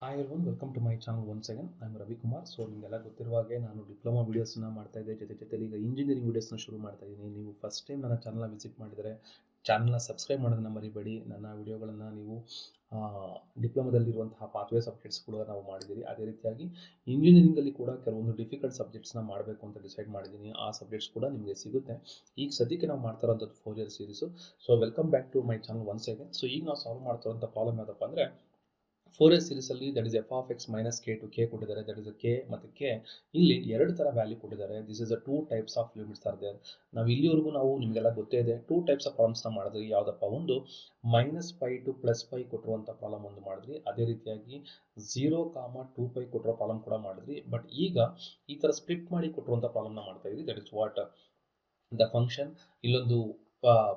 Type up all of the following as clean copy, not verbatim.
Hi everyone, welcome to my channel once again. I'm Ravi Kumar. So ನಿಮಗೆಲ್ಲ ಗೊತ್ತಿರುವ ಹಾಗೆ ನಾನು ಡಿಪ್ಲೊಮಾ ವೀಡಿಯೋಸ್ನ ಮಾಡ್ತಾ ಇದ್ದೆ, ಜೊತೆಲಿ ಈಗ ಇಂಜಿನಿಯರಿಂಗ್ ವೀಡಿಯೋಸ್ನ ಶುರು ಮಾಡ್ತಾ ಇದ್ದೀನಿ. ನೀವು ಫಸ್ಟ್ ಟೈಮ್ ನನ್ನ ಚಾನಲ್ನ ವಿಸಿಟ್ ಮಾಡಿದರೆ ಚಾನಲ್ನ ಸಬ್ಸ್ಕ್ರೈಬ್ ಮಾಡೋದನ್ನ ಮರಿಬೇಡಿ. ನನ್ನ ವಿಡಿಯೋಗಳನ್ನು ನೀವು ಡಿಪ್ಲೊಮಾದಲ್ಲಿರುವಂತಹ ಪಾತ್ವೇ ಸಬ್ಜೆಕ್ಟ್ಸ್ ಕೂಡ ನಾವು ಮಾಡಿದ್ದೀರಿ. ಅದೇ ರೀತಿಯಾಗಿ ಇಂಜಿನಿಯರಿಂಗಲ್ಲಿ ಕೂಡ ಕೆಲವೊಂದು ಡಿಫಿಕಲ್ಟ್ ಸಬ್ಜೆಕ್ಟ್ಸ್ನ ಮಾಡಬೇಕು ಅಂತ ಡಿಸೈಡ್ ಮಾಡಿದ್ದೀನಿ. ಆ ಸಬ್ಜೆಕ್ಟ್ಸ್ ಕೂಡ ನಿಮಗೆ ಸಿಗುತ್ತೆ. ಈಗ ಸದ್ಯಕ್ಕೆ ನಾವು ಮಾಡ್ತಾ ಇರೋಂಥದ್ದು 4 year series. So welcome back to my channel once again. So ಈಗ ನಾವು ಸಾಲ್ವ್ ಮಾಡ್ತಾ ಇರೋಂಥ ಪ್ರಾಬ್ಲಮ್ ಯಾವುದಪ್ಪ ಅಂದರೆ 4 year ಸೀರೀಸಲ್ಲಿ that is f of x minus k to k ಕೊಟ್ಟಿದ್ದಾರೆ. ದಟ್ ಇಸ್ ಕೆ ಮತ್ತು ಕೆ ಇಲ್ಲಿ ಎರಡು ಥರ ವ್ಯಾಲ್ಯೂ ಕೊಟ್ಟಿದ್ದಾರೆ. This is a 2 types of limits are there. ನಾವು ಇಲ್ಲಿವರೆಗೂ ನಾವು ನಿಮಗೆಲ್ಲ ಗೊತ್ತೇ ಇದೆ 2 types ಆಫ್ ಪ್ರಾಬ್ಲಮ್ಸ್ನ ಮಾಡಿದ್ರಿ. ಯಾವುದಪ್ಪ, ಒಂದು -π ಟು +π ಕೊಟ್ಟಿರುವಂಥ ಪ್ರಾಬ್ಲಮ್ ಒಂದು ಮಾಡಿದ್ರಿ. ಅದೇ ರೀತಿಯಾಗಿ 0, 2π ಕೊಟ್ಟಿರೋ ಪ್ರಾಬ್ಲಮ್ ಕೂಡ ಮಾಡಿದ್ರಿ. ಬಟ್ ಈಗ ಈ ಥರ ಸ್ಪ್ಲಿಟ್ ಮಾಡಿ ಕೊಟ್ಟಿರುವಂಥ ಪ್ರಾಬ್ಲಮ್ನ ಮಾಡ್ತಾ ಇದ್ರಿ. That is what the function. ಇಲ್ಲೊಂದು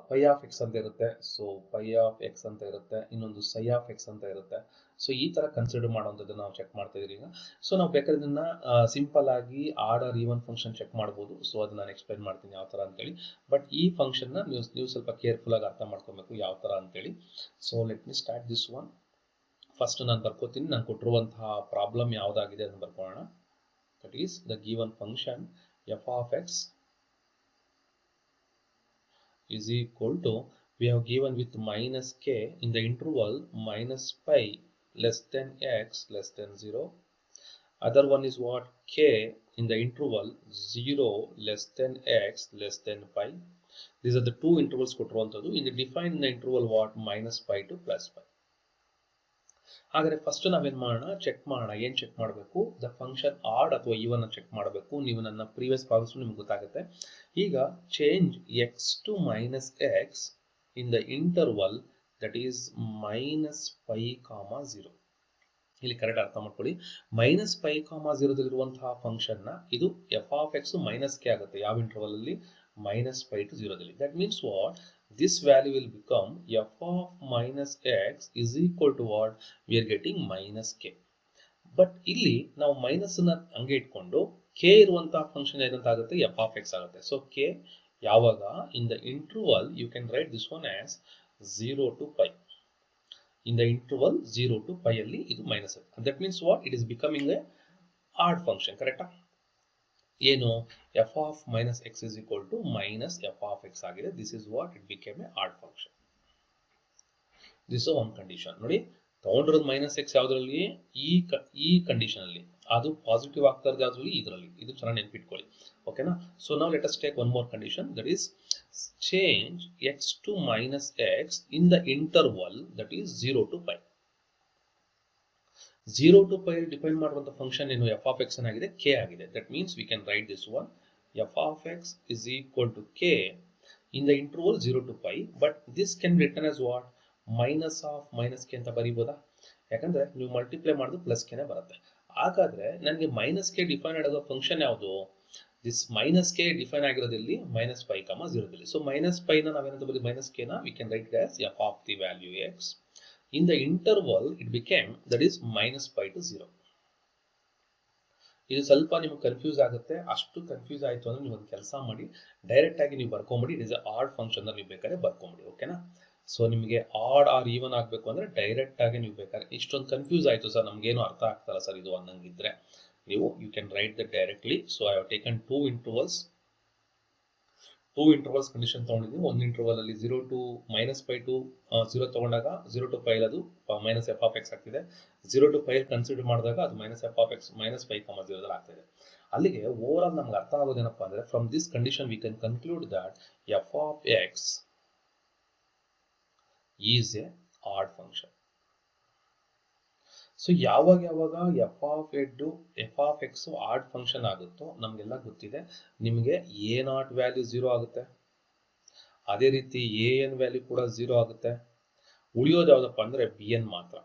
ಪೈ ಆಫ್ ಎಕ್ಸ್ ಅಂತ ಇರುತ್ತೆ, ಸೊ ಪೈ ಆಫ್ ಎಕ್ಸ್ ಅಂತ ಇರುತ್ತೆ, ಇನ್ನೊಂದು ಸೈ ಆಫ್ ಎಕ್ಸ್ ಅಂತ ಇರುತ್ತೆ. ಸೊ ಈ ಥರ ಕನ್ಸಿಡರ್ ಮಾಡುವಂಥದ್ದು ನಾವು ಚೆಕ್ ಮಾಡ್ತಾ ಇದ್ದೀವಿ ಈಗ. ಸೊ ನಾವು ಬೇಕಾದ್ರೆ ಇದನ್ನ ಸಿಂಪಲ್ ಆಗಿ odd or even function check ಮಾಡ್ಬೋದು. ಸೊ ಅದನ್ನ ನಾನು ಎಕ್ಸ್ಪ್ಲೈನ್ ಮಾಡ್ತೀನಿ ಯಾವ ಥರ ಅಂತೇಳಿ. ಬಟ್ ಈ ಫಂಕ್ಷನ್ನ ನೀವು ಸ್ವಲ್ಪ ಕೇರ್ಫುಲ್ ಆಗಿ ಅರ್ಥ ಮಾಡ್ಕೊಬೇಕು ಯಾವ ಥರ ಅಂತೇಳಿ. So let me start this one. First ನಾನು ಬರ್ಕೋತೀನಿ. ನಾನು ಕೊಟ್ಟಿರುವಂತಹ ಪ್ರಾಬ್ಲಮ್ ಯಾವುದಾಗಿದೆ ಅದನ್ನು ಬರ್ಕೊಳ್ಳೋಣ. That is the given function f of x is equal to, we have given with minus k in the interval minus pi less than x less than 0. Other one is what, k in the interval 0 less than x less than pi. These are the two intervals ಕೊಟ್ಟಿರುವಂಥದ್ದು. in the defined in the interval what, minus pi to plus pi. ಹಾಗಾದರೆ first ನಾವೇನು ಮಾಡೋಣ, check ಮಾಡೋಣ. ಏನು check ಮಾಡಬೇಕು, the function odd ಅಥವಾ even check ಮಾಡಬೇಕು. ನೀವು ನನ್ನ ಪ್ರೀವಿಯಸ್ ಪ್ರಾಬ್ಲಮ್ಸ್ ನಿಮ್ಗೆ ಗೊತ್ತಾಗುತ್ತೆ. ಈಗ change x to minus x in the interval that is -π, 0. ಇಲ್ಲಿ ಕರೆಕ್ಟ್ ಅರ್ಥ ಮಾಡ್ಕೊಳ್ಳಿ. -π, 0ದಲ್ಲಿರುವಂತಹ ಫಂಕ್ಷನ್ನ ಇದು f of x minus k ಆಗುತ್ತೆ. ಯಾವ ಇಂಟರ್ವಲ್ ಅಲ್ಲಿ, -π to 0ದಲ್ಲಿ. That means what, this value will become f of minus x is equal to what, we are getting minus k. But ಇಲ್ಲಿ ನಾವು ಮೈನಸ್ ನ ಹಂಗೆ ಇಟ್ಕೊಂಡು ಕೆ ಇರುವಂತಹ ಫಂಕ್ಷನ್ ಏನಂತ ಆಗುತ್ತೆ, ಎಫ್ ಆಫ್ ಎಕ್ಸ್ ಆಗುತ್ತೆ. ಸೊ ಕೆ ಯಾವಾಗ in the interval you can write this one as 0 to π. In the interval 0 to π ಅಲ್ಲಿ ಇದು ಮೈನಸ್ ಆಗುತ್ತೆ. That means what, it is becoming a odd function. ಕರೆಕ್ಟಾ? ಏನು, f of minus x is equal to minus f of x ಆಗಿದೆ. This is what it became a odd function. This one condition. ನೋಡಿ, ತಗೊಂಡಿರೋದು minus X ಯಾವುದರಲ್ಲಿ, ಈ condition ಅಲ್ಲಿ. ಅದು positive ಆಗ್ತಾ ಇರೋದು ಯಾವುದ್ರಲ್ಲಿ, ಇದರಲ್ಲಿ. ಇದು ಚೆನ್ನಾಗಿ ನೆನ್ಪಿಟ್ಕೊಳ್ಳಿ. ಓಕೆನಾ? ಸೊ ನಾವು let us take one more condition. That is change x to minus x in the interval that is 0 to π. 0 to π define ಮಾಡುವಂತ ಫಂಕ್ಷನ್ ಏನು, ಎಫ್ ಆಫ್ ಎಕ್ಸ್ ಆಗಿದೆ, ಕೆ ಆಗಿದೆ. That means we can write this one, f of x is equal to k in the interval 0 to π. But this can written as what, minus of minus k ಅಂತ ಬರೀಬೋದಾ? ಯಾಕಂದ್ರೆ ನೀವು multiply ಮಾಡಿದ್ರೆ plus ಕೆನೆ ಬರುತ್ತೆ. ಹಾಗಾದ್ರೆ ನನಗೆ minus k define ಆಗೋ function ಯಾವುದು, ದಿಸ್ ಮೈನಸ್ ಕೆ ಡಿಫೈನ್ ಆಗಿರೋದಲ್ಲಿ -π, 0ದಲ್ಲಿ. ಸೊ -π ನ ನಾವೇನಂತ ಬರೀ ಮೈನಸ್ ಕೆ ನ we can write as f of the value x. In the interval it became, that is -π to 0. ಇದು ಸ್ವಲ್ಪ ನಿಮಗೆ ಕನ್ಫ್ಯೂಸ್ ಆಗುತ್ತೆ. ಅಷ್ಟು ಕನ್ಫ್ಯೂಸ್ ಆಯಿತು ಅಂದ್ರೆ ನೀವು ಒಂದು ಕೆಲಸ ಮಾಡಿ, ಡೈರೆಕ್ಟ್ ಆಗಿ ನೀವು ಬರ್ಕೊಂಬಿಡಿ. ಇಟ್ ಇಸ್ ಆಡ್ ಫಂಕ್ಷನ್ ಅಲ್ಲಿ ಬೇಕಾದ್ರೆ ಬರ್ಕೊಂಬಿಡಿ. ಓಕೆನಾ? ಸೊ ನಿಮಗೆ ಆಡ್ ಆರ್ ಈವನ್ ಆಗಬೇಕು ಅಂದ್ರೆ ಡೈರೆಕ್ಟ್ ಆಗಿ ನೀವು ಬೇಕಾದ್ರೆ, ಇಷ್ಟೊಂದು ಕನ್ಫ್ಯೂಸ್ ಆಯಿತು ಸರ್, ನಮಗೇನು ಅರ್ಥ ಆಗ್ತಾರ ಸರ್ ಇದು ಅನ್ನಂಗಿದ್ರೆ ನೀವು you can write that directly. So I have taken two intervals condition ತಗೊಂಡಿದ್ದೀನಿ. ಒಂದು ಇಂಟರ್ವಲ್ ಅಲ್ಲಿ 0 to -π to 0 ತಗೊಂಡಾಗ 0 to π ಅದು ಮೈನಸ್ ಎಫ್ ಆಫ್ ಎಕ್ಸ್ ಆಗ್ತಿದೆ. 0 to π ಕನ್ಸಿಡರ್ ಮಾಡಿದಾಗ ಅದು ಮೈನಸ್ ಎಫ್ ಆಫ್ ಎಕ್ಸ್ -π, 0ದಲ್ಲಿ ಆಗ್ತಿದೆ. ಅಲ್ಲಿಗೆ ಓವರ್ ಆಲ್ ನಮ್ಗೆ ಅರ್ಥ ಆಗೋದೇನಪ್ಪ ಅಂದ್ರೆ, from this condition we can conclude that f of x is a odd function. So ಯಾವಾಗ f of x odd function ಆಗುತ್ತೋ ನಮಗೆಲ್ಲ ಗೊತ್ತಿದೆ, ನಿಮಗೆ ಎ ನಾಟ್ ವ್ಯಾಲ್ಯೂ 0 ಆಗುತ್ತೆ. ಅದೇ ರೀತಿ ಎ ಎನ್ ವ್ಯಾಲ್ಯೂ ಕೂಡ 0 ಆಗುತ್ತೆ. ಉಳಿಯೋದು ಯಾವುದಪ್ಪ ಅಂದ್ರೆ ಬಿ ಎನ್ ಮಾತ್ರ.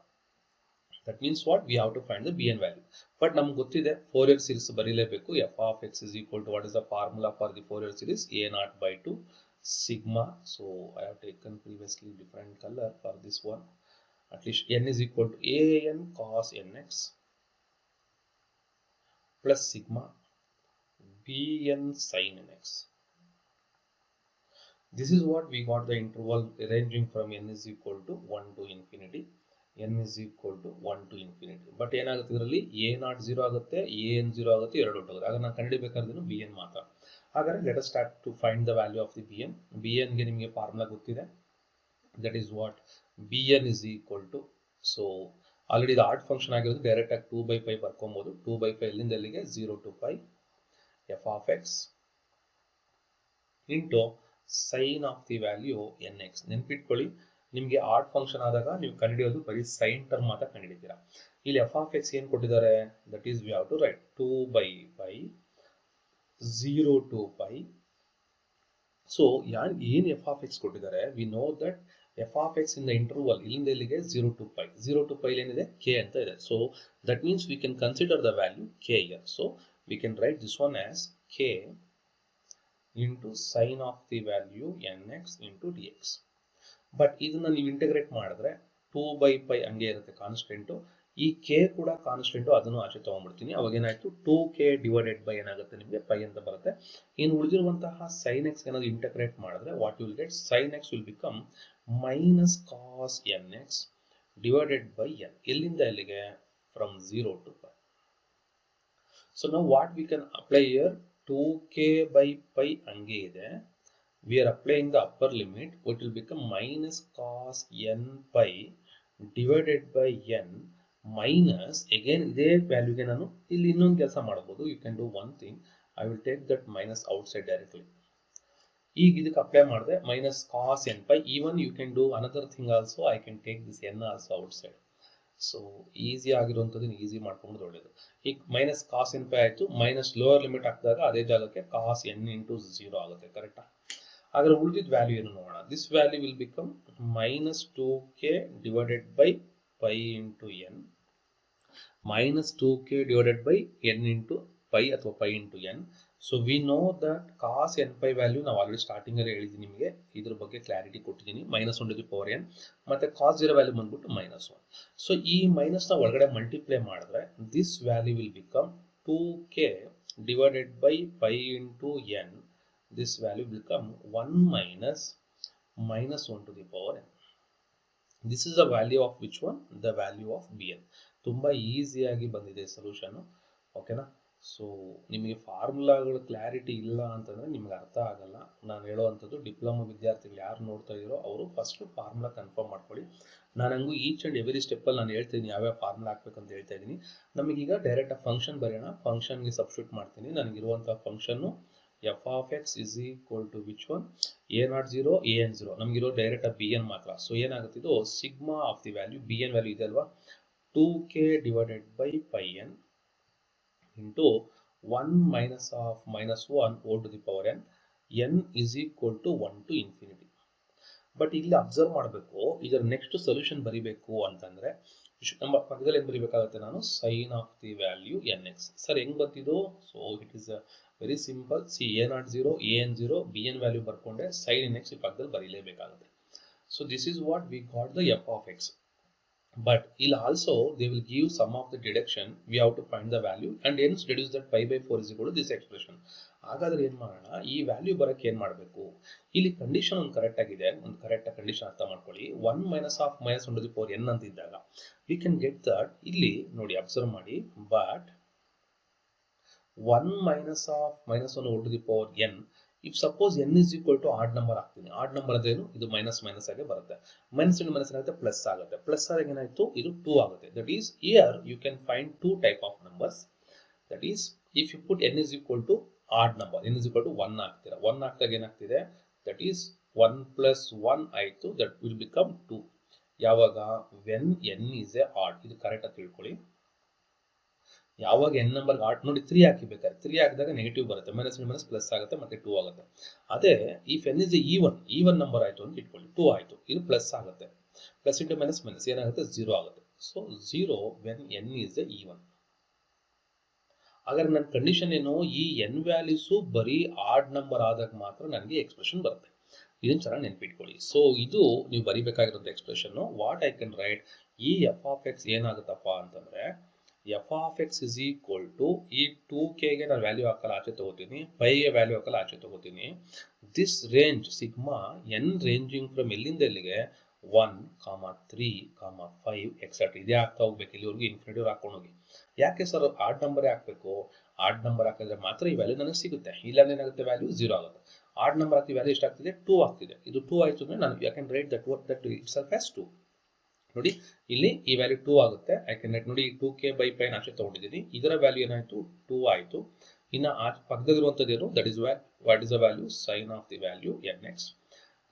That means what, we have to find the b n value. But ನಮ್ಗೆ ಗೊತ್ತಿದೆ 4 year ಸೀರೀಸ್ ಬರೀಲೇಬೇಕು. F of x is equal to, what is the formula for the 4 year series, a not by 2 sigma. So I have taken previously different colour for this one. At least n is equal to an cos nx plus sigma bn sin nx. This is what we got the interval ranging from n is equal to 1 to infinity. n is equal to 1 to infinity. But ಏನಾಗುತ್ತೆ ಇದರಲ್ಲಿ a not 0 ಆಗುತ್ತೆ, an 0 ಆಗುತ್ತೆ, ಎರಡು ಹೊರಟೋಗುತ್ತೆ. ಆಗ ನಾನು ಕಂಡುಹಿಡಿಯಬೇಕಾದ್ರೂ bn ಮಾತ್ರ. ಹಾಗಾದ್ರೆ let us start to find the value of the bn ಗೆ ನಿಮಗೆ ಫಾರ್ಮುಲಾ ಗೊತ್ತಿದೆ. That is what bn is equal to, so already ಇದು ಆರ್ಟ್ ಫಂಕ್ಷನ್ ಆಗಿರೋದು ಡೈರೆಕ್ಟ್ ಆಗಿ 2/π ಬರ್ಕೊಬಹುದು. 2/π ಎಲ್ಲಿಂದ ಎಲ್ಲಿಗೆ 0 to π f of x into sine of the value nx. ನೆನ್ಪಿಟ್ಕೊಳ್ಳಿ, ನಿಮಗೆ ಆರ್ಟ್ ಫಂಕ್ಷನ್ ಆದಾಗ ನೀವು ಕಂಡುಹಿಡಿಯೋದು ಬರೀ ಸೈನ್ ಟರ್ಮ್ ಮಾತ್ರ ಕಂಡುಹಿಡಿತೀರಾ. ಇಲ್ಲಿ ಎಫ್ ಆಫ್ ಎಕ್ಸ್ ಏನು ಕೊಟ್ಟಿದ್ದಾರೆ, that is we have to write 2/π 0 to π. ಸೊ ಏನು ಎಫ್ ಆಫ್ ಎಕ್ಸ್ ಕೊಟ್ಟಿದ್ದಾರೆ, we know that f of x in the interval ಇಲ್ಲಿಂದ ಇಲ್ಲಿಗೆ 0 to π. 0 to π ಏನಿದೆ k ಅಂತ ಇದೆ. So that means we can consider the value k here. So we can write this one as k into sine of the value nx into dx. But ಇದನ್ನ ನೀವು integrate ಮಾಡಿದ್ರೆ 2/π ಹಂಗೆ ಇರುತ್ತೆ constant. ಈ k ಕೂಡ constant, ಅದನ್ನು ಆಚೆ ತಗೊಂಡ್ಬಿಡ್ತೀನಿ. ಅವಾಗ ಏನಾಯ್ತು 2k ಡಿವೈಡೆಡ್ ಬೈ ಏನಾಗುತ್ತೆ ನಿಮಗೆ ಪೈ ಅಂತ ಬರುತ್ತೆ. ಇನ್ನು ಉಳಿದಿರುವಂತಹ ಸೈನ್ ಎಕ್ಸ್ ಏನಾದ್ರು ಇಂಟಗ್ರೇಟ್ ಮಾಡಿದ್ರೆ what will get, sine x will become minus cos nx divided by n. ಎಲ್ಲಿಂದ ಎಲ್ಲಿಗೆ, ಫ್ರಮ್ 0 to π. ಸೊ ನಾವು what we can apply here, 2k/π ಹಂಗೆ ಇದೆ. We are applying the upper limit, which will become minus cos nπ divided by n minus, again ಇದೇ ವ್ಯಾಲ್ಯೂಗೆ ನಾನು ಇಲ್ಲಿ ಇನ್ನೊಂದು ಕೆಲಸ ಮಾಡಬಹುದು. You can do one thing, I will take that minus outside directly. ಈಗ ಇದಕ್ಕೆ ಅಪ್ಲೈ ಮಾಡಿದ್ರೆ minus cos nπ. Even you can do another thing also, I can take this n also outside. So easy ಆಗಿರುವಂಥದ್ದು easy ಮಾಡ್ಕೊಂಡು ಒಳ್ಳೇದು. ಈಗ minus cos nπ ಆಯಿತು, minus lower limit ಹಾಕಿದಾಗ ಅದೇ ಜಾಗಕ್ಕೆ ಕಾಸ್ n ಇಂಟು 0 ಆಗುತ್ತೆ. ಕರೆಕ್ಟಾ? ಹಾಗಾದ್ರೆ ಉಳಿದಿದ್ದ ವ್ಯಾಲ್ಯೂ ಏನು ನೋಡೋಣ. This value will become minus 2k divided by pi into n, minus 2k divided by n into pi ಅಥವಾ pi into n. So we know that cos nπ value ನಾವು already starting ಅಲ್ಲಿ ಹೇಳಿದ್ದೀನಿ ನಿಮಗೆ, ಇದ್ರ ಬಗ್ಗೆ clarity ಕೊಟ್ಟಿದ್ದೀನಿ. -1/n ಮತ್ತೆ ಕಾಸ್ 0 value ಬಂದ್ಬಿಟ್ಟು -1. ಸೊ ಈ ಮೈನಸ್ ನ ಒಳಗಡೆ ಮಲ್ಟಿಪ್ಲೈ ಮಾಡಿದ್ರೆ this value will become 2k divided by pi into n. This value will become 1 minus -1/n. This is the value of which one? The value of bn. ತುಂಬಾ ಈಸಿಯಾಗಿ ಬಂದಿದೆ solution. ಓಕೆನಾ? So ನಿಮಗೆ ಫಾರ್ಮುಲಾಗಳು clarity ಇಲ್ಲ ಅಂತಂದ್ರೆ ನಿಮ್ಗೆ ಅರ್ಥ ಆಗಲ್ಲ. ನಾನು ಹೇಳೋವಂಥದ್ದು ಡಿಪ್ಲೊಮಾ ವಿದ್ಯಾರ್ಥಿಗಳು ಯಾರು ನೋಡ್ತಾ ಇದ್ದೀರೋ ಅವರು ಫಸ್ಟ್ ಫಾರ್ಮುಲಾ ಕನ್ಫರ್ಮ್ ಮಾಡ್ಕೊಳ್ಳಿ. ನಾನು ಹಂಗೂ ಈಚ್ ಆ್ಯಂಡ್ ಎವರಿ ಸ್ಟೆಪ್ಪಲ್ಲಿ ನಾನು ಹೇಳ್ತೀನಿ ಯಾವ್ಯಾವ ಫಾರ್ಮುಲಾ ಹಾಕ್ಬೇಕಂತ ಹೇಳ್ತಾ ಇದ್ದೀನಿ. ನಮಗೀಗ ಡೈರೆಕ್ಟ್ ಆ ಫಂಕ್ಷನ್ ಬರೆಯೋಣ. ಫಂಕ್ಷನ್ಗೆ ಸಬ್ಸ್ಟಿಟ್ಯೂಟ್ ಮಾಡ್ತೀನಿ. ನನಗಿರುವಂಥ function f of x is equal to which one? a0 an0. ನಮಗಿರೋ ಡೈರೆಕ್ಟ್ bn ಮಾತ್ರ. ಸೊ ಏನಾಗುತ್ತೆ, ಇದು sigma of the value, bn value ಇದೆ ಅಲ್ವಾ, 2k divided by pi n into 1 minus of -1 oh to the power n, n is equal to 1 to infinity. ಬಟ್ ಇಲ್ಲಿ observe ಮಾಡಬೇಕು, ಇದರ ನೆಕ್ಸ್ಟ್ ಸೊಲ್ಯೂಷನ್ ಬರಿಬೇಕು ಅಂತಂದ್ರೆ ನಮ್ಮ ಪಕ್ಕದಲ್ಲಿ ಏನು ಬರಿಬೇಕಾಗುತ್ತೆ, ನಾನು sine of the value nx. Sir ಹೆಂಗ್ ಬರ್ತಿದ್ದು? So it is very simple. See a0 an0 bn value ಬರ್ಕೊಂಡೆ ಸೈನ್ nx ಈ ಪಕ್ಕದಲ್ಲಿ ಬರೀಲೇಬೇಕಾಗುತ್ತೆ. So this is what we got the f of x. But ಇಲ್ಲಿ also they will give some of the deduction, we have to find the value and hence deduce that π/4 is equal to this expression. ಹಾಗಾದ್ರೆ ಏನು ಮಾಡೋಣ, ಈ value ಬರಕ್ಕೆ ಏನು ಮಾಡಬೇಕು, ಇಲ್ಲಿ condition ಒಂದು ಕರೆಕ್ಟ್ ಆಗಿದೆ, ಒಂದು ಕರೆಕ್ಟ್ ಕಂಡೀಷನ್ ಅರ್ಥ ಮಾಡ್ಕೊಳ್ಳಿ. 1 ಮೈನಸ್ ಆಫ್ -1/n ಅಂತ ಇದ್ದಾಗ ವಿ ಕ್ಯಾನ್ ಗೆಟ್ ದಟ್. ಇಲ್ಲಿ ನೋಡಿ ಅಬ್ಸರ್ವ್ ಮಾಡಿ, but 1 minus of -1/n, if suppose n is equal to odd number ಹಾಕ್ತೀನಿ. ಆಡ್ ನಂಬರ್ ಅದೇನು, ಇದು ಮೈನಸ್ ಆಗಿ ಬರುತ್ತೆ. ಮೈನಸ್ ಇಂಟು ಮೈನಸ್ ಆಗುತ್ತೆ, ಪ್ಲಸ್ ಆಗುತ್ತೆ. ಪ್ಲಸ್ ಆದಾಗ ಏನಾಯ್ತು, ಇದು 2 ಆಗುತ್ತೆ. That is here you can find 2 type of numbers. That is if you put n is equal to odd number, n is equal to 1 ಹಾಕ್ತೀರಾ. 1 ಹಾಕಿದಾಗ ಏನಾಗ್ತಿದೆ, ದಟ್ ಈಸ್ 1 ಪ್ಲಸ್ 1 ಆಯಿತು, ದಟ್ ವಿಲ್ ಬಿಕಮ್ 2. ಯಾವಾಗ, when n is a odd. ಇದು correct ಆಗಿ ತಿಳ್ಕೊಳ್ಳಿ. ಯಾವಾಗ n number add ನೋಡಿ 3 ಹಾಕಿಬೇಕಾದ್ರೆ 3 ಹಾಕಿದಾಗ ನೆಗೆಟಿವ್ ಬರುತ್ತೆ, ಮೈನಸ್ ಪ್ಲಸ್ ಆಗುತ್ತೆ, ಮತ್ತೆ 2 ಆಗುತ್ತೆ. ಅದೇ if n is even number ಆಯಿತು ಅಂತ ಇಟ್ಕೊಳ್ಳಿ, 2 ಆಯಿತು, ಇದು ಪ್ಲಸ್ ಆಗುತ್ತೆ, ಪ್ಲಸ್ ಇಂಟು ಮೈನಸ್ ಏನಾಗುತ್ತೆ, 0 ಆಗುತ್ತೆ. So 0 when n is a even. ಹಾಗಾದ್ರೆ ನನ್ನ ಕಂಡೀಷನ್ ಏನು, ಈ n ವ್ಯಾಲ್ಯೂಸು ಬರೀ ಆಡ್ ನಂಬರ್ ಆದಾಗ ಮಾತ್ರ ನನಗೆ ಎಕ್ಸ್ಪ್ರೆಷನ್ ಬರುತ್ತೆ. ಇದನ್ನು ಚೆನ್ನಾಗಿ ನೆನ್ಪಿಟ್ಕೊಳ್ಳಿ. ಸೊ ಇದು ನೀವು ಬರಿಬೇಕಾಗಿರೋದು expression. What I can write, ಈ ಎಫ್ ಆಫ್ ಎಕ್ಸ್ ಏನಾಗುತ್ತಪ್ಪ ಅಂತಂದ್ರೆ, f of x is equal to, ಈ 2kಗೆ ನಾನು ವ್ಯಾಲ್ಯೂ ಹಾಕಲ್ಲ ಆಚೆ ತಗೋತೀನಿ, ಪೈಗೆ ವ್ಯಾಲ್ಯೂ ಹಾಕಲ್ಲ ಆಚೆ ತಗೋತೀನಿ. This range sigma N ranging from ಎಲ್ಲಿಂದ ಎಲ್ಲಿಗೆ, 1, 3, 5 ಎಕ್ಸೆಟ್ರಾ ಇದೇ ಆಗ್ತಾ ಹೋಗ್ಬೇಕು. ಇಲ್ಲಿವರೆಗೂ ಇನ್ಫಿನಿಟಿವ್ ಹಾಕೊಂಡು ಹೋಗಿ. ಯಾಕೆ ಸರ್ ಆಡ್ ನಂಬರೇ ಹಾಕಬೇಕು? ಆಡ್ ನಂಬರ್ ಹಾಕಿದ್ರೆ ಮಾತ್ರ ಈ ವ್ಯಾಲ್ಯೂ ನನಗೆ ಸಿಗುತ್ತೆ, ಇಲ್ಲಾಂದ್ರೆ ಏನಾಗುತ್ತೆ ವ್ಯಾಲ್ಯೂ 0 ಆಗುತ್ತೆ. ಆಡ್ ನಂಬರ್ ಹಾಕಿ ವ್ಯಾಲ್ಯೂ ಎಷ್ಟಾಗ್ತಿದೆ? 2 ಆಗ್ತಿದೆ. ಇದು 2 ಆಯಿತು ಅಂದರೆ ನಾನು you can write that itself as 2. ನೋಡಿ ಇಲ್ಲಿ ಈ ವ್ಯಾಲ್ಯೂ 2 ಆಗುತ್ತೆ. ಯಾಕೆಂದ್ರೆ ನೋಡಿ 2k/π ಆಚೆ ತಗೊಂಡಿದ್ದೀನಿ, ಇದರ ವ್ಯಾಲ್ಯೂ ಏನಾಯಿತು? 2 ಆಯಿತು. ಇನ್ನು ಆ ಪಕ್ಕದಲ್ಲಿರುವಂಥದ್ದು ಏನು? That is what is the value? Sign of the value nx.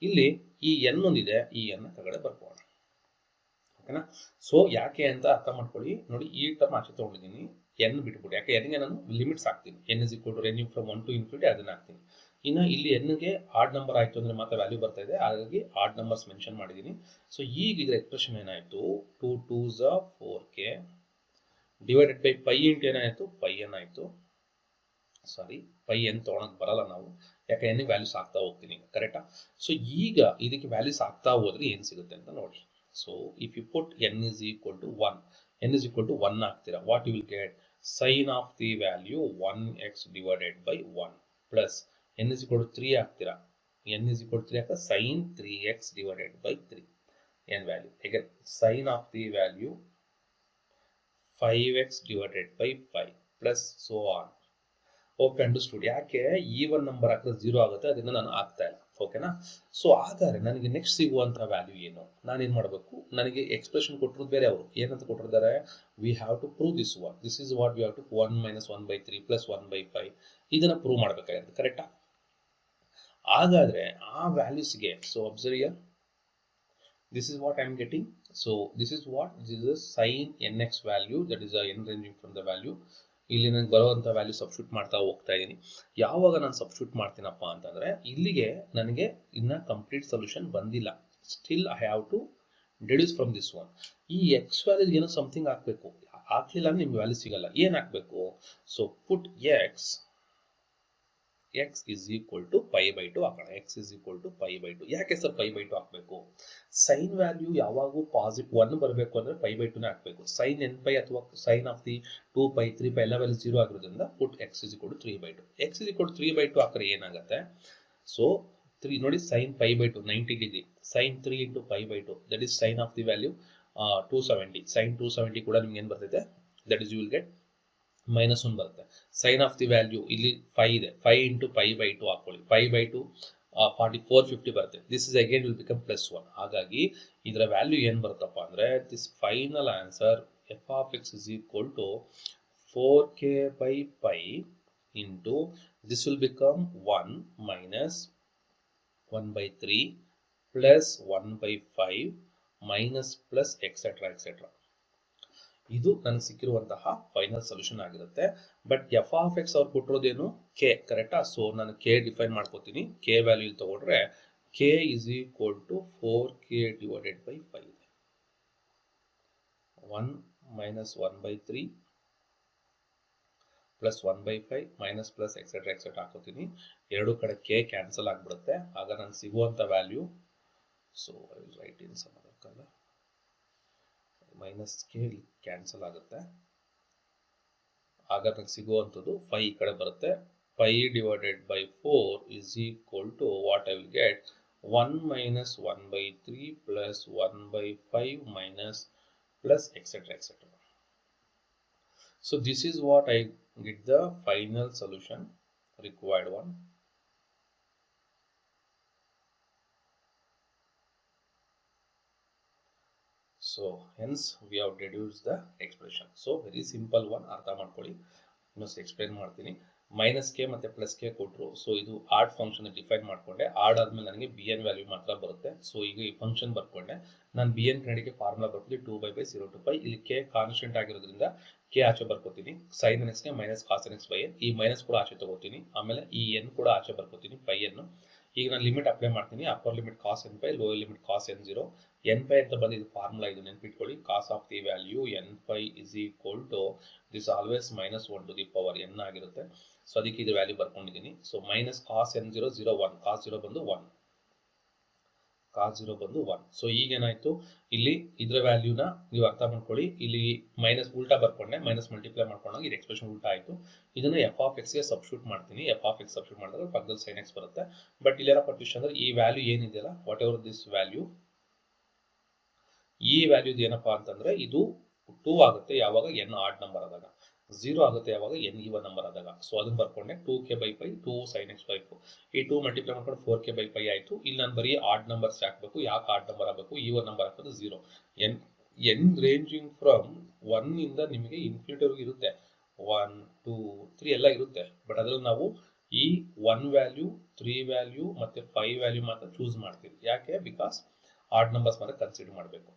ಇಲ್ಲಿ ಈ n ಒಂದಿದೆ, ಈ n ಕೆಳಗಡೆ ಬರ್ಕೋಣ. ಓಕೆನಾ? ಸೊ ಯಾಕೆ ಅಂತ ಅರ್ಥ ಮಾಡ್ಕೊಳ್ಳಿ. ನೋಡಿ ಈ ಟರ್ಮ್ ಆಚೆ ತಗೊಂಡಿದ್ದೀನಿ, n ಬಿಟ್ಬಿಟ್ಟು, ಯಾಕೆ n ನಾನು ಲಿಮಿಟ್ಸ್ ಹಾಕ್ತೀನಿ. n is equal to ranging from 1 to infinity ಅದನ್ನ ಹಾಕ್ತೀನಿ. ಇನ್ನು ಇಲ್ಲಿ n ಗೆ ಆಡ್ ನಂಬರ್ ಆಯಿತು ಅಂದರೆ ಮಾತ್ರ ವ್ಯಾಲ್ಯೂ ಬರ್ತಾ ಇದೆ, ಹಾಗಾಗಿ ಆಡ್ ನಂಬರ್ಸ್ ಮೆನ್ಷನ್ ಮಾಡಿದ್ದೀನಿ. ಸೊ ಈಗ ಇದರ ಎಕ್ಸ್ಪ್ರೆಷನ್ ಏನಾಯಿತು? 2 2s 4k divided by pi into ಏನಾಯಿತು? ಪೈ n ಆಯಿತು. ಸಾರಿ, ಪೈ n ತೊಗೊಳಕ್ಕೆ ಬರಲ್ಲ ನಾವು, ಯಾಕೆ n ವ್ಯಾಲ್ಯೂಸ್ ಆಗ್ತಾ ಹೋಗ್ತೀನಿ, ಕರೆಕ್ಟಾ? ಸೊ ಈಗ ಇದಕ್ಕೆ ವ್ಯಾಲ್ಯೂಸ್ ಆಗ್ತಾ ಹೋದ್ರೆ ಏನು ಸಿಗುತ್ತೆ ಅಂತ ನೋಡಿ. So if you put n is equal to 1, n is equal to 1 ಆಗ್ತೀರಾ, what you will get? Sign of the value 1x divided by 1 plus n is equal to 3 ಆಗ್ತೀರಾ, n is equal to 3 ಆಗ್ತಾ sign 3x divided by 3 n value. Again sign of the value 5x divided by 5 plus so on. Okay, understood. ಯಾಕೆ even number ಹಾಕಿದ್ರೆ 0 ಆಗುತ್ತೆ, ಅದನ್ನ ನಾನು ಹಾಕ್ತಾ ಇಲ್ಲ. ಓಕೆನಾ? ಸೊ ಹಾಗಾದ್ರೆ ನನಗೆ ನೆಕ್ಸ್ಟ್ ಸಿಗುವಂಥ ವ್ಯಾಲ್ಯೂ ಏನು? ನಾನೇನು ಮಾಡಬೇಕು? ನನಗೆ ಎಕ್ಸ್ಪ್ರೆಷನ್ ಕೊಟ್ಟಿರೋದು ಬೇರೆ, ಅವರು ಏನಂತ ಕೊಟ್ಟಿರ್ತಾರೆ? We have to prove this one. This is what we have to 1 - 1/3 plus 1/5 ಇದನ್ನ ಪ್ರೂವ್ ಮಾಡಬೇಕಾಗಿರುತ್ತೆ, ಕರೆಕ್ಟಾ? ಹಾಗಾದ್ರೆ ಆ ವ್ಯಾಲ್ಯೂಸ್ಗೆ, so observe here, this is what I am getting. So this is sin nx value, that is n ranging from the value. ಇಲ್ಲಿ ನನಗೆ ಬರುವಂಥ value substitute ಮಾಡ್ತಾ ಹೋಗ್ತಾ ಇದ್ದೀನಿ. ಯಾವಾಗ ನಾನು ಸಬ್ಸ್ಟಿಟ್ಯೂಟ್ ಮಾಡ್ತೀನಪ್ಪ ಅಂತಂದರೆ, ಇಲ್ಲಿಗೆ ನನಗೆ ಇನ್ನೂ ಕಂಪ್ಲೀಟ್ ಸೊಲ್ಯೂಷನ್ ಬಂದಿಲ್ಲ. Still I have to deduce from this one. ಈ ಎಕ್ಸ್ ವ್ಯಾಲ್ಯೂ ಏನೋ ಸಮಥಿಂಗ್ ಹಾಕಬೇಕು, ಹಾಕಲಿಲ್ಲ ಅಂದ್ರೆ ನಿಮ್ಗೆ ವ್ಯಾಲ್ಯೂ ಸಿಗಲ್ಲ. ಏನು ಹಾಕಬೇಕು? So put x is equal to π/2 ಹಾಕೋಣ. x is equal to π/2. ಯಾಕೆ ಸರ್ π/2 ಹಾಕಬೇಕು? ಸೈನ್ ವ್ಯಾಲ್ಯೂ ಯಾವಾಗೂ ಪಾಸಿಟಿವ್ 1 ಬರಬೇಕು ಅಂದ್ರೆ π/2ನೇ ಹಾಕಬೇಕು. ಸೈನ್ nπ ಅಥವಾ ಸೈನ್ ಆಫ್ ದಿ 2π 3π ಎಲ್ಲ ವ್ಯಾಲ್ಯೂ 0 ಆಗಿರೋದ್ರಿಂದ ಪುಟ್ x is equal to 3/2. x is equal to 3/2 ಹಾಕಿದ್ರೆ ಏನಾಗುತ್ತೆ? ಸೊ 3 ನೋಡಿ, sine π/2 90 degree, sine 3 into π/2 that is sine of the value 270. Sine 270 ಕೂಡ ನಿಮ್ಗೆ ಏನು ಬರ್ತೈತೆ? That is you will get -1 ಬರುತ್ತೆ. ಸೈನ್ ಆಫ್ ದಿ ವ್ಯಾಲ್ಯೂ ಇಲ್ಲಿ 5 ಇದೆ, 5 into π/2 ಹಾಕೊಳ್ಳಿ, π/2 450 ಬರುತ್ತೆ. This is again will become +1. ಹಾಗಾಗಿ ಇದರ ವ್ಯಾಲ್ಯೂ ಏನು ಬರುತ್ತಪ್ಪ ಅಂದರೆ, this final answer f of x is equal to 4k/π into this will become 1 minus 1/3 plus 1/5 minus plus etc etc. ಇದು ನನಗೆ ಸಿಕ್ಕಿರುವಂತಹ ಫೈನಲ್ ಸೊಲ್ಯೂಷನ್ ಆಗಿರುತ್ತೆ. ಬಟ್ ಎಫ್ ಆಫ್ ಎಕ್ಸ್ ಅವ್ರು ಕೊಟ್ಟಿರೋದೇನು? ಕೆ, ಕರೆಕ್ಟಾ? ಸೊ ನಾನು ಕೆ ಡಿಫೈನ್ ಮಾಡ್ಕೋತೀನಿ. ಕೆ ವ್ಯಾಲ್ಯೂ ತಗೊಂಡ್ರೆ k is equal to 4k divided by 5 ಇದೆ. 1 minus 1/3 plus 1/5 minus plus etcetera etcetera ಹಾಕೋತೀನಿ. ಎರಡು ಕಡೆ ಕೆ ಕ್ಯಾನ್ಸಲ್ ಆಗಿಬಿಡುತ್ತೆ. ಆಗ ನನಗೆ ಸಿಗುವಂಥ ವ್ಯಾಲ್ಯೂ, so I will write in some other colour, minus k cancel ಆಗುತ್ತೆ. ಆಗ ನನಗೆ ಸಿಗುವಂಥದ್ದು 5 ಈ ಕಡೆ ಬರುತ್ತೆ. 5 divided by 4 is equal to what I will get? 1 minus 1/3 plus 1/5 minus plus etc etc. So this is what I get the final solution, required one. So hence we have deduced the expression. So very simple one, ಅರ್ಥ ಮಾಡ್ಕೊಳ್ಳಿ. ಇನ್ನೊಂದು explain ಮಾಡ್ತೀನಿ. Minus K ಮತ್ತು plus K ಕೊಟ್ಟರು. So ಇದು add function define ಮಾಡಿಕೊಂಡೆ. Add ಆದಮೇಲೆ ನನಗೆ ಬಿ ಎನ್ ವ್ಯಾಲ್ಯೂ ಮಾತ್ರ ಬರುತ್ತೆ. ಸೊ ಈಗ ಈ ಫಂಕ್ಷನ್ ಬರ್ಕೊಂಡೆ. ನಾನು ಬಿ ಎನ್ ಕಡೆಗೆ ಫಾರ್ಮುಲಾ ಬರ್ತೀನಿ 2/02π. ಇಲ್ಲಿ ಕೆ ಕಾನ್ಸ್ಟೆಂಟ್ ಆಗಿರೋದ್ರಿಂದ ಕೆ ಆಚೆ ಬರ್ಕೋತೀನಿ. ಸೈನ್ ಎಕ್ಸ್ಗೆ minus cos x by n, ಈ ಮೈನಸ್ ಕೂಡ ಆಚೆ ತಗೋತೀನಿ. ಆಮೇಲೆ ಈ ಎನ್ ಕೂಡ ಆಚೆ ಬರ್ಕೋತೀನಿ, ಪೈ ಎನ್. ಈಗ ನಾನು ಲಿಮಿಟ್ ಅಪ್ಲೈ ಮಾಡ್ತೀನಿ. Upper limit cos n pi, lower limit cos n0. N pi ಅಂತ ಬಂದಿದ್ದು ಫಾರ್ಮುಲಾ, ಇದು ನೆನ್ಪಿಟ್ಕೊಳ್ಳಿ. Cos of the value n pi is equal to this always -1 to the power n ಆಗಿರುತ್ತೆ. So ಅದಕ್ಕೆ ಇದು ವ್ಯಾಲ್ಯೂ ಬರ್ಕೊಂಡಿದ್ದೀನಿ. So minus cos n0 0 1, cos 0 ಬಂದು 1, ಕಾಸ್ 0 ಬಂದು 1. ಸೊ ಈಗೇನಾಯಿತು, ಇಲ್ಲಿ ಇದರ ವ್ಯಾಲ್ಯೂನ ನೀವು ಅರ್ಥ ಮಾಡ್ಕೊಳ್ಳಿ. ಇಲ್ಲಿ ಮೈನಸ್ ಉಲ್ಟಾ ಬರ್ಕೊಂಡೆ, ಮೈನಸ್ ಮಲ್ಟಿಪ್ಲೈ ಮಾಡ್ಕೊಂಡಾಗ ಇದು ಎಕ್ಸ್ಪ್ರೆಷನ್ ಉಲ್ಟಾ ಆಯಿತು. ಇದನ್ನು ಎಫ್ ಆಫ್ ಎಕ್ಸ್ಗೆ ಸಬ್ಸ್ಟಿಟ್ಯೂಟ್ ಮಾಡ್ತೀನಿ. ಎಫ್ ಆಫ್ ಎಕ್ಸ್ ಸಬ್ಸ್ಟಿಟ್ಯೂಟ್ ಮಾಡಿದ್ರೆ ಪಕ್ಕದಲ್ಲಿ ಸೈನ್ ಎಕ್ಸ್ ಬರುತ್ತೆ. ಬಟ್ ಇಲ್ಲೇನಪ್ಪ ಟ್ವಿಸ್ಟ್ ಅಂದರೆ, ಈ ವ್ಯಾಲ್ಯೂ ಏನಿದೆಯಲ್ಲ, ವಾಟ್ ಎವರ್ ದಿಸ್ ವ್ಯಾಲ್ಯೂ ಈ ವ್ಯಾಲ್ಯೂದು ಏನಪ್ಪಾ ಅಂತಂದ್ರೆ ಇದು 2 ಆಗುತ್ತೆ ಯಾವಾಗ n ಆಡ್ ನಂಬರ್ ಆದಾಗ, 0 ಆಗುತ್ತೆ ಯಾವಾಗ n ಈವನ್ ನಂಬರ್ ಆದಾಗ. ಸೊ ಅದನ್ನ ಬರ್ಕೊಂಡೆ 2k by pi 2 sin x by 4. ಈ 2 ಮಲ್ಟಿಪ್ಲೈ ಮಾಡ್ಕೊಂಡು 4k by pi ಆಯ್ತು. ಇಲ್ಲಿ ನಾನು ಬರೀ ಆಡ್ ನಂಬರ್ಸ್ ಹಾಕಬೇಕು. ಯಾಕೆ ಆಡ್ ನಂಬರ್ ಆಗಬೇಕು? ಈವನ್ ನಂಬರ್ ಹಾಕೋದು 0. n ರೇಂಜಿಂಗ್ ಫ್ರಮ್ 1 ಇಂದ ನಿಮಗೆ ಇನ್ಫಿನಿಟಿ ವರೆಗೂ ಇರುತ್ತೆ. 1 2 3 ಎಲ್ಲ ಇರುತ್ತೆ. ಬಟ್ ಅದ್ರಲ್ಲಿ ನಾವು ಈ 1 ವ್ಯಾಲ್ಯೂ 3 ವ್ಯಾಲ್ಯೂ ಮತ್ತೆ 5 ವ್ಯಾಲ್ಯೂ ಮಾತ್ರ ಚೂಸ್ ಮಾಡ್ತೀವಿ. ಯಾಕೆ? ಬಿಕಾಸ್ ಆಡ್ ನಂಬರ್ಸ್ ಮಾತ್ರ ಕನ್ಸಿಡರ್ ಮಾಡಬೇಕು.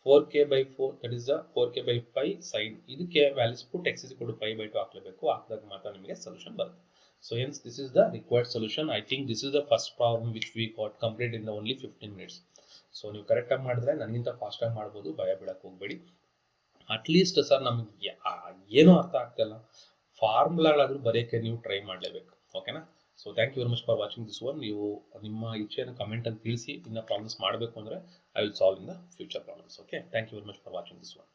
4k by 4 that is the 4k by pi sin ಇದಕ್ಕೆ values put x is equal to pi by 2 ಹಾಕಲೇಬೇಕು. ಹಾಕಿದಾಗ ಮಾತ್ರ ನಿಮಗೆ ಸೊಲ್ಯೂಷನ್ ಬರುತ್ತೆ. So hence this is the required solution. I think this is the first problem which we got completed in the only 15 minutes. So ನೀವು correct ಆಗಿ ಮಾಡಿದ್ರೆ ನನಗಿಂತ fast ಆಗಿ ಮಾಡ್ಬೋದು, ಭಯ ಬೀಳಕ್ಕೆ ಹೋಗಬೇಡಿ. ಅಟ್ಲೀಸ್ಟ್ ಸರ್ ನಮ್ಗೆ ಏನೂ ಅರ್ಥ ಆಗ್ತಿಲ್ಲ, ಫಾರ್ಮುಲಾಗಳಾದ್ರೂ ಬರೆಯೋಕ್ಕೆ ನೀವು ಟ್ರೈ ಮಾಡಲೇಬೇಕು. ಓಕೆನಾ? So thank you very much for watching this one. ನೀವು ನಿಮ್ಮ ಇಚ್ಛೆಯನ್ನು ಕಮೆಂಟ್ ಅಲ್ಲಿ ತಿಳಿಸಿ. ಇನ್ನು ಪ್ರಾಬ್ಲಮ್ಸ್ ಮಾಡಬೇಕು ಅಂದರೆ I will solve in the future problems. Okay, thank you very much for watching this one.